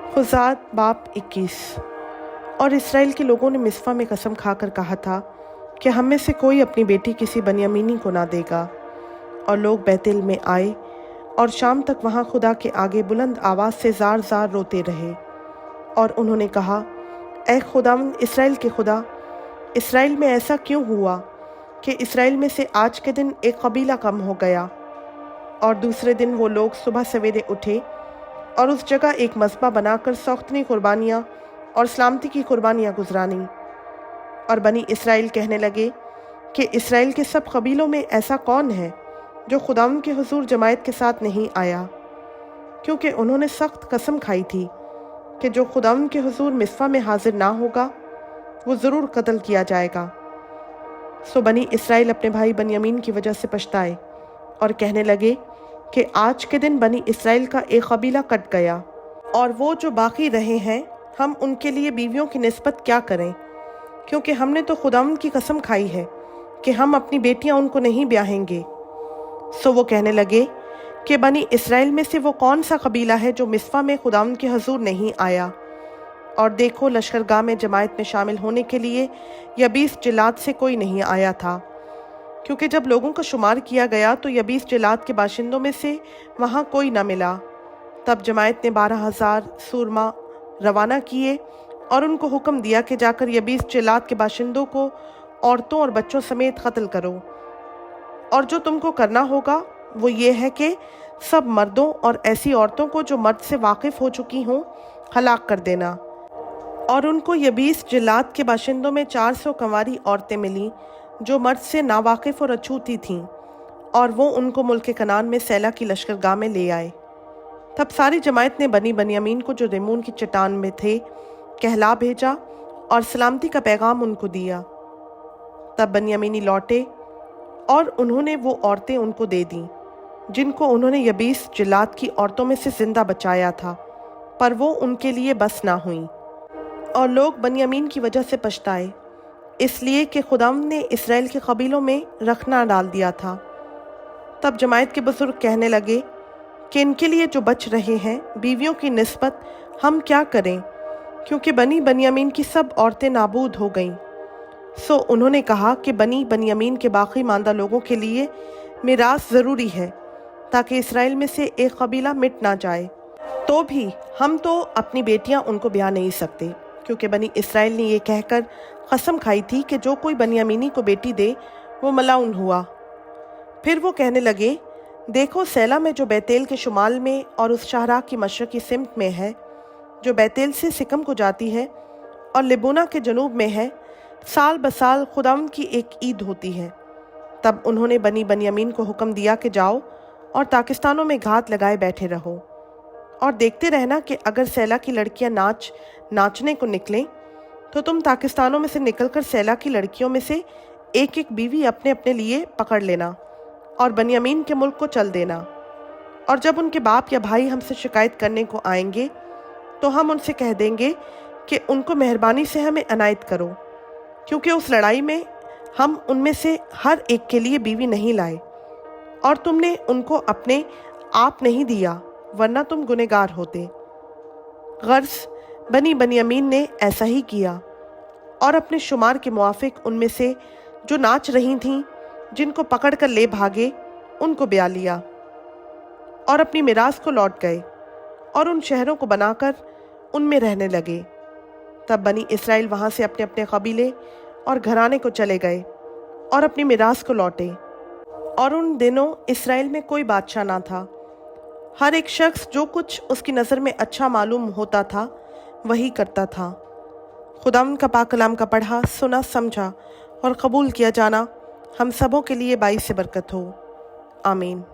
खुज़ात बाब 21। और इसराइल के लोगों ने मिस्पा में कसम खाकर कहा था कि हम में से कोई अपनी बेटी किसी बनियामीनी को ना देगा। और लोग बैतल में आए और शाम तक वहाँ खुदा के आगे बुलंद आवाज़ से ज़ार ज़ार रोते रहे। और उन्होंने कहा, ऐ खुदावंद इसराइल के खुदा, इसराइल में ऐसा क्यों हुआ कि इसराइल में से आज के दिन एक कबीला कम हो गया। और दूसरे दिन वो लोग सुबह सवेरे उठे और उस जगह एक मज़बा बनाकर सौख्तनी कुर्बानियाँ और सलामती की कुर्बानियाँ गुजरानी। और बनी इसराइल कहने लगे कि इसराइल के सब कबीलों में ऐसा कौन है जो खुदावंद के हुजूर जमायत के साथ नहीं आया, क्योंकि उन्होंने सख्त कसम खाई थी कि जो खुदावंद के हुजूर मिस्पा में हाजिर ना होगा वो ज़रूर कत्ल किया जाएगा। सो बनी इसराइल अपने भाई बनियामीन की वजह से पछताए और कहने लगे कि आज के दिन बनी इसराइल का एक कबीला कट गया, और वो जो बाकी रहे हैं हम उनके लिए बीवियों की निस्बत क्या करें, क्योंकि हमने तो खुदावंद की कसम खाई है कि हम अपनी बेटियां उनको नहीं ब्याहेंगे। सो वो कहने लगे कि बनी इसराइल में से वो कौन सा कबीला है जो मिस्पा में खुदावंद के हुजूर नहीं आया। और देखो, लश्करगाह में जमायत में शामिल होने के लिए यबीस जिलाद से कोई नहीं आया था, क्योंकि जब लोगों का शुमार किया गया तो यबीस जिलाद के बाशिंदों में से वहाँ कोई न मिला। तब जमायत ने 12,000 सूरमा रवाना किए और उनको हुक्म दिया कि जाकर यबीस जिलाद के बाशिंदों को औरतों और बच्चों समेत कत्ल करो। और जो तुमको करना होगा वो ये है कि सब मर्दों और ऐसी औरतों को जो मर्द से वाकिफ़ हो चुकी हों हलाक कर देना। और उनको यबीस जिलाद के बाशिंदों में 400 कंवारी औरतें मिलीं जो मर्द से नावाकिफ़ और अछूती थीं, और वो उनको मुल्क कनान में सैला की लश्करगाह में ले आए। तब सारी जमायत ने बनी बनियामीन को जो रिमून की चट्टान में थे कहला भेजा और सलामती का पैगाम उनको दिया। तब बनियामीनी लौटे और उन्होंने वो औरतें उनको दे दीं जिनको उन्होंने यबीस जिलाद की औरतों में से जिंदा बचाया था, पर वो उनके लिए बस ना हुई। और लोग बनियामीन की वजह से पछताए, इसलिए कि खुदावंद ने इसराइल के कबीलों में रखना डाल दिया था। तब जमायत के बुजुर्ग कहने लगे कि इनके लिए जो बच रहे हैं बीवियों की निस्बत हम क्या करें, क्योंकि बनी बनियामीन की सब औरतें नाबूद हो गईं। सो उन्होंने कहा कि बनी बनियामीन के बाकी मांदा लोगों के लिए मिरास ज़रूरी है, ताकि इसराइल में से एक कबीला मिट ना जाए। तो भी हम तो अपनी बेटियां उनको ब्याह नहीं सकते, क्योंकि बनी इसराइल ने ये कहकर कसम खाई थी कि जो कोई बनियामीनी को बेटी दे वो मलाउन हुआ। फिर वो कहने लगे, देखो, सैला में जो बैतल के शुमाल में और उस शाहराह की मशरकी सिमत में है जो बैतल से सिकम को जाती है और लिबोना के जनूब में है, साल बसाल खुदावंद की एक ईद होती है। तब उन्होंने बनी बनियामीन को हुक्म दिया कि जाओ और ताकिस्तानों में घात लगाए बैठे रहो और देखते रहना कि अगर सैला की लड़कियां नाचने को निकलें तो तुम ताकिस्तानों में से निकलकर सैला की लड़कियों में से एक एक बीवी अपने अपने लिए पकड़ लेना और बनियामीन के मुल्क को चल देना। और जब उनके बाप या भाई हमसे शिकायत करने को आएंगे तो हम उनसे कह देंगे कि उनको मेहरबानी से हमें अनायत करो, क्योंकि उस लड़ाई में हम उनमें से हर एक के लिए बीवी नहीं लाए और तुमने उनको अपने आप नहीं दिया, वरना तुम गुनहगार होते। गर्ज बनी बनियामीन ने ऐसा ही किया और अपने शुमार के मुआफिक उनमें से जो नाच रही थीं, जिनको पकड़ कर ले भागे, उनको ब्याह लिया और अपनी मिरास को लौट गए और उन शहरों को बनाकर उनमें रहने लगे। तब बनी इसराइल वहाँ से अपने अपने कबीले और घराने को चले गए और अपनी मिरास को लौटे। और उन दिनों इसराइल में कोई बादशाह ना था, हर एक शख्स जो कुछ उसकी नज़र में अच्छा मालूम होता था वही करता था। खुदावंद का पाक कलाम का पढ़ा, सुना, समझा और कबूल किया जाना हम सबों के लिए बाइस से बरकत हो। आमीन।